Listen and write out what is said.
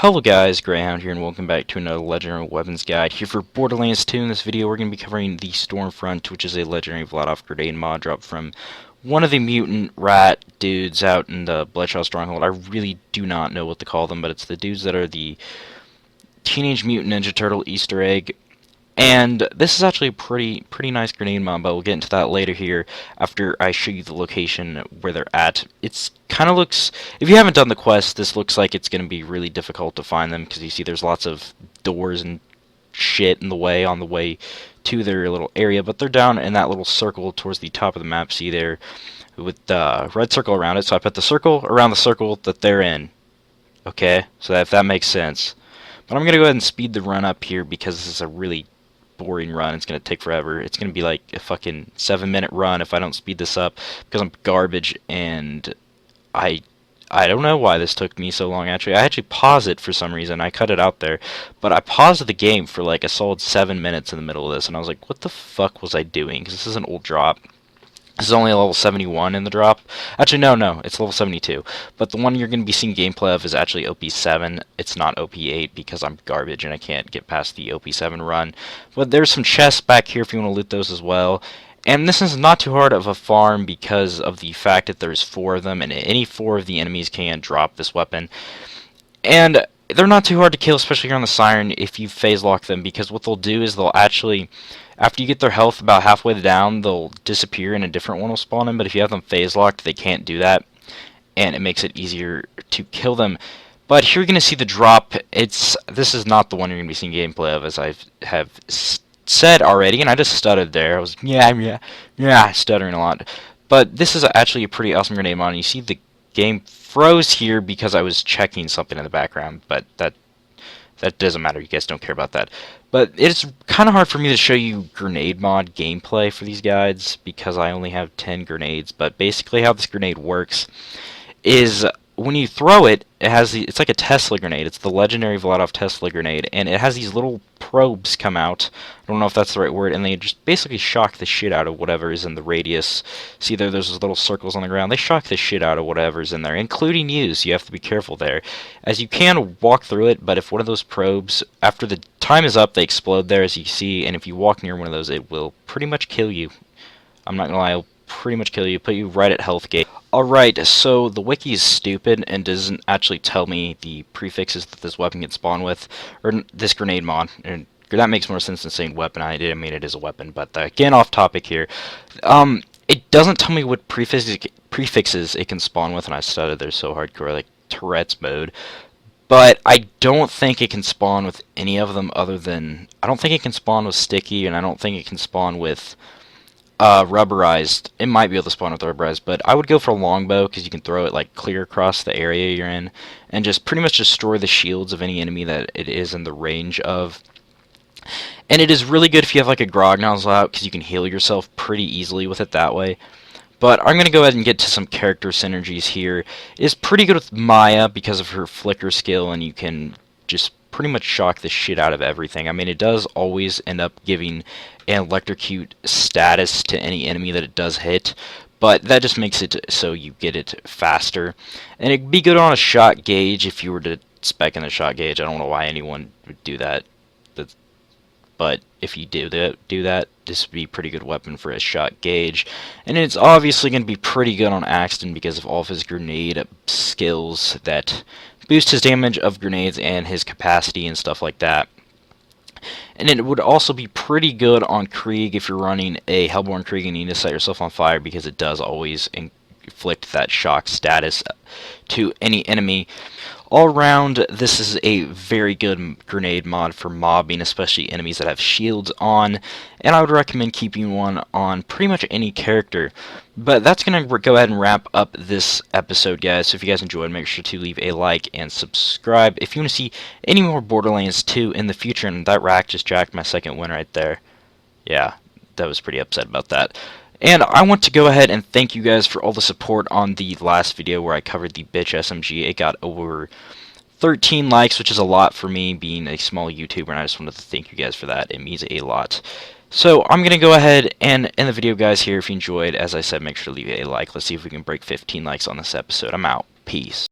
Hello guys, GreyHound here, and welcome back to another Legendary Weapons Guide here for Borderlands 2. In this video, we're going to be covering the Stormfront, which is a Legendary vladof grenade mod drop from one of the mutant rat dudes out in the Bloodshot Stronghold. I really do not know what to call them, but it's the dudes that are the Teenage Mutant Ninja Turtle Easter egg. And this is actually a pretty nice grenade mod, but we'll get into that later here after I show you the location where they're at. It's kind of looks, if you haven't done the quest, this looks like it's going to be really difficult to find them, because you see there's lots of doors and shit in the way on the way to their little area, but they're down in that little circle towards the top of the map. See there with the red circle around it, so I put the circle around the circle that they're in. Okay, so if that makes sense. But I'm going to go ahead and speed the run up here because this is a really boring run. It's going to take forever. It's going to be like a fucking 7-minute run if I don't speed this up, because I'm garbage, and I don't know why this took me so long. I actually paused it for some reason. I cut it out there, but I paused the game for like a solid 7 minutes in the middle of this, and I was like, what the fuck was I doing? Because this is an old drop. This is only a level 71 in the drop. Actually, no, it's level 72. But the one you're going to be seeing gameplay of is actually OP7. It's not OP8 because I'm garbage and I can't get past the OP7 run. But there's some chests back here if you want to loot those as well. And this is not too hard of a farm because of the fact that there's 4 of them, and any 4 of the enemies can drop this weapon. And they're not too hard to kill, especially here on the Siren, if you phase lock them, because what they'll do is they'll actually, after you get their health about halfway down, they'll disappear and a different one will spawn in. But if you have them phase locked, they can't do that, and it makes it easier to kill them. But here you're going to see the drop. This is not the one you're going to be seeing gameplay of, as I have said already, and I just stuttered there. I was stuttering a lot. But this is actually a pretty awesome grenade mod, and you see the game froze here because I was checking something in the background, but that doesn't matter. You guys don't care about that. But it's kind of hard for me to show you grenade mod gameplay for these guides because I only have 10 grenades. But basically how this grenade works is when you throw it, it's like a Tesla grenade. It's the legendary vladof Tesla grenade, and it has these little probes come out. I don't know if that's the right word, and they just basically shock the shit out of whatever is in the radius. See there's those little circles on the ground. They shock the shit out of whatever's in there, including you, so you have to be careful there. As you can walk through it, but if one of those probes, after the time is up, they explode there, as you see, and if you walk near one of those, it will pretty much kill you. I'm not gonna lie, it'll pretty much kill you, put you right at health gate. Alright, so the wiki is stupid and doesn't actually tell me the prefixes that this weapon can spawn with, or this grenade mod, and that makes more sense than saying weapon. I mean it is a weapon, but again, off topic here. It doesn't tell me what prefixes it can spawn with, and I stuttered there so hardcore, like Tourette's mode. But I don't think it can spawn with any of them other than, I don't think it can spawn with sticky, and I don't think it can spawn with rubberized. It might be able to spawn with rubberized, but I would go for a longbow because you can throw it like clear across the area you're in and just pretty much destroy the shields of any enemy that it is in the range of. And it is really good if you have like a grog nozzle out, because you can heal yourself pretty easily with it that way. But I'm going to go ahead and get to some character synergies here. It's pretty good with Maya because of her flicker skill, and you can just pretty much shock the shit out of everything. I mean, it does always end up giving an electrocute status to any enemy that it does hit, but that just makes it so you get it faster. And it'd be good on a shot gauge if you were to spec in a shot gauge. I don't know why anyone would do that, but if you do that, this would be a pretty good weapon for a shot gauge. And it's obviously going to be pretty good on Axton because of all of his grenade skills that boost his damage of grenades and his capacity and stuff like that. And it would also be pretty good on Krieg if you're running a Hellborn Krieg and you need to set yourself on fire, because it does always inflict that shock status to any enemy. All around, this is a very good grenade mod for mobbing, especially enemies that have shields on, and I would recommend keeping one on pretty much any character. But that's going to go ahead and wrap up this episode, guys. So if you guys enjoyed, make sure to leave a like and subscribe if you want to see any more Borderlands 2 in the future. And that rack just jacked my second win right there. Yeah, that was pretty upset about that. And I want to go ahead and thank you guys for all the support on the last video where I covered the bitch SMG. It got over 13 likes, which is a lot for me being a small YouTuber, and I just wanted to thank you guys for that. It means a lot. So I'm going to go ahead and end the video, guys, here. If you enjoyed, as I said, make sure to leave a like. Let's see if we can break 15 likes on this episode. I'm out. Peace.